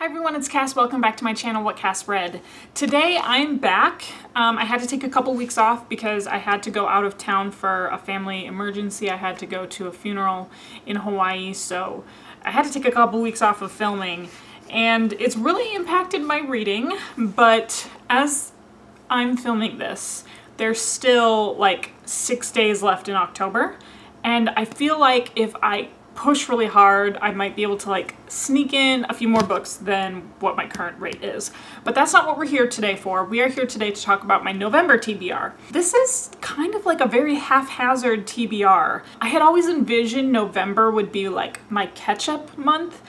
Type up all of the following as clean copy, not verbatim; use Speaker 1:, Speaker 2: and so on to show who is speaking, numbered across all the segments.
Speaker 1: Everyone, it's Cass. Welcome back to my channel, What Cass Read. Today I'm back. I had to take a couple weeks off because I had to go out of town for a family emergency. I had to go to a funeral in Hawaii, so I had to take a couple weeks off of filming, and it's really impacted my reading, but as I'm filming this, there's still like 6 days left in October, and I feel like if I push really hard, I might be able to like sneak in a few more books than what my current rate is. But that's not what we're here today for. We are here today to talk about my November TBR. This is kind of like a very haphazard TBR. I had always envisioned November would be like my catch-up month,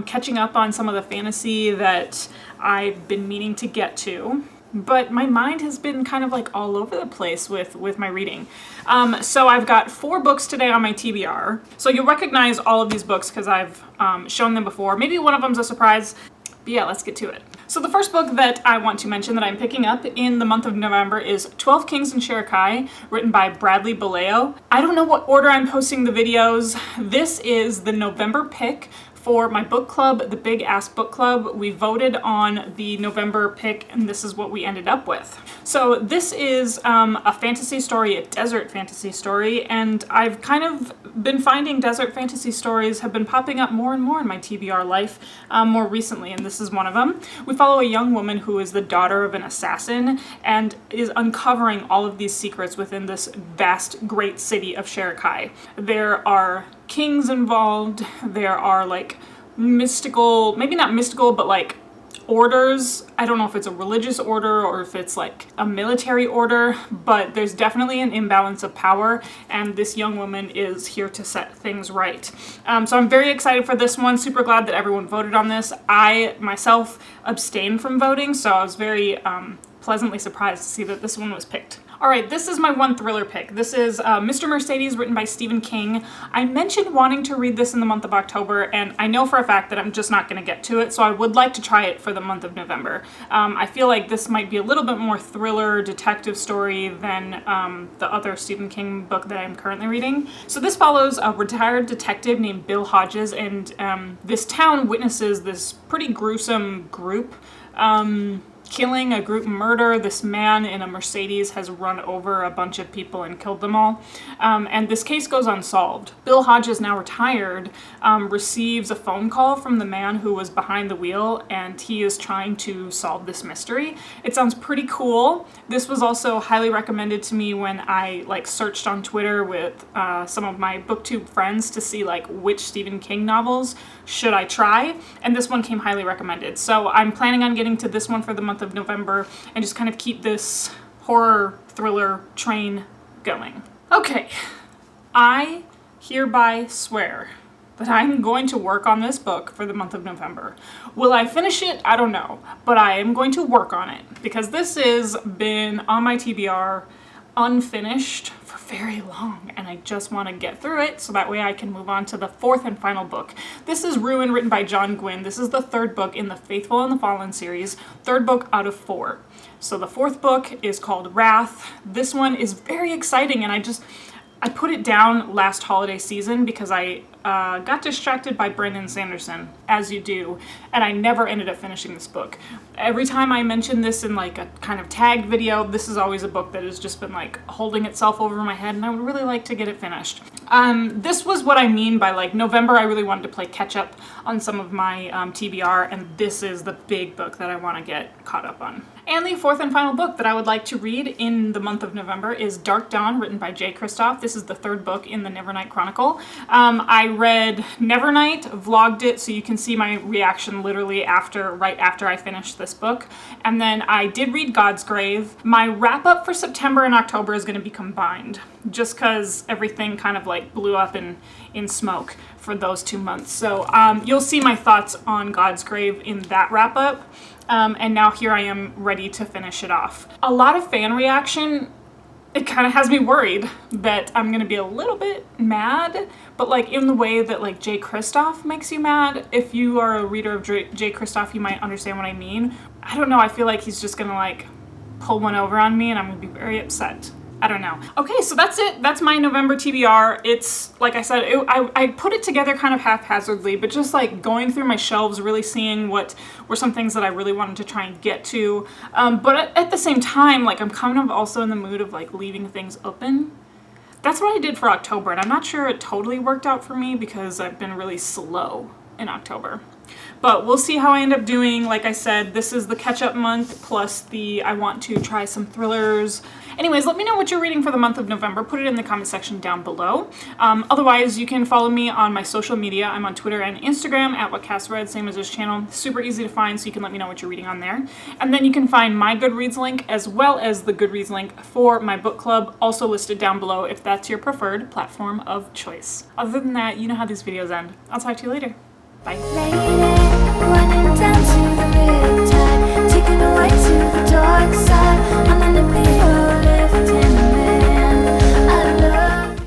Speaker 1: catching up on some of the fantasy that I've been meaning to get to. But my mind has been kind of like all over the place with my reading. So I've got 4 books today on my TBR. So you'll recognize all of these books because I've shown them before. Maybe one of them's a surprise, but yeah, let's get to it. So the first book that I want to mention that I'm picking up in the month of November is 12 Kings and Shirakai, written by Bradley Baleo. I don't know what order I'm posting the videos. This is the November pick for my book club, the Big Ass Book Club. We voted on the November pick, and this is what we ended up with. So this is a fantasy story, a desert fantasy story, and I've kind of been finding desert fantasy stories have been popping up more and more in my TBR life more recently, and this is one of them. We follow a young woman who is the daughter of an assassin and is uncovering all of these secrets within this vast, great city of Shirakai. There are kings involved, there are like mystical, maybe not mystical, but like orders. I don't know if it's a religious order or if it's like a military order, but there's definitely an imbalance of power, and this young woman is here to set things right. So I'm very excited for this one, super glad that everyone voted on this. I myself abstained from voting, so I was very pleasantly surprised to see that this one was picked. Alright, this is my one thriller pick. This is Mr. Mercedes, written by Stephen King. I mentioned wanting to read this in the month of October, and I know for a fact that I'm just not going to get to it, so I would like to try it for the month of November. I feel like this might be a little bit more thriller, detective story than the other Stephen King book that I'm currently reading. So this follows a retired detective named Bill Hodges, and this town witnesses this pretty gruesome group killing, a group murder. This man in a Mercedes has run over a bunch of people and killed them all. And this case goes unsolved. Bill Hodges, now retired, receives a phone call from the man who was behind the wheel, and he is trying to solve this mystery. It sounds pretty cool. This was also highly recommended to me when I like searched on Twitter with some of my booktube friends to see like which Stephen King novels should I try, and this one came highly recommended. So I'm planning on getting to this one for the month of November and just kind of keep this horror thriller train going. Okay, I hereby swear that I'm going to work on this book for the month of November. Will I finish it? I don't know, but I am going to work on it because this has been on my TBR unfinished for very long, and I just want to get through it so that way I can move on to the 4th and final book. This is Ruin, written by John Gwynne. This is the 3rd book in the Faithful and the Fallen series, 3rd book out of 4. So the 4th book is called Wrath. This one is very exciting, and I put it down last holiday season because I got distracted by Brandon Sanderson, as you do, and I never ended up finishing this book. Every time I mention this in like a kind of tagged video, this is always a book that has just been like holding itself over my head, and I would really like to get it finished. This was what I mean by like November. I really wanted to play catch up on some of my TBR, and this is the big book that I want to get caught up on. And the 4th and final book that I would like to read in the month of November is Dark Dawn, written by Jay Kristoff. This is the 3rd book in the Nevernight Chronicle. I read Nevernight, vlogged it, so you can see my reaction literally right after I finished this book. And then I did read God's Grave. My wrap up for September and October is going to be combined, just because everything kind of like blew up in smoke for those 2 months. So you'll see my thoughts on God's Grave in that wrap up. And now here I am ready to finish it off. A lot of fan reaction, it kind of has me worried that I'm going to be a little bit mad, but like in the way that like Jay Kristoff makes you mad. If you are a reader of Jay Kristoff, you might understand what I mean. I don't know, I feel like he's just going to like pull one over on me and I'm going to be very upset. I don't know. Okay, so that's it. That's my November TBR. It's, like I said, I put it together kind of haphazardly, but just like going through my shelves, really seeing what were some things that I really wanted to try and get to. But at the same time, like I'm kind of also in the mood of like leaving things open. That's what I did for October, and I'm not sure it totally worked out for me because I've been really slow in October. But we'll see how I end up doing. Like I said, this is the catch-up month plus I want to try some thrillers. Anyways, let me know what you're reading for the month of November. Put it in the comment section down below. Otherwise, you can follow me on my social media. I'm on Twitter and Instagram at whatcassread, same as this channel. Super easy to find, so you can let me know what you're reading on there. And then you can find my Goodreads link as well as the Goodreads link for my book club, also listed down below if that's your preferred platform of choice. Other than that, you know how these videos end. I'll talk to you later. Bye.
Speaker 2: Running down to the riptide, taken away to the dark side.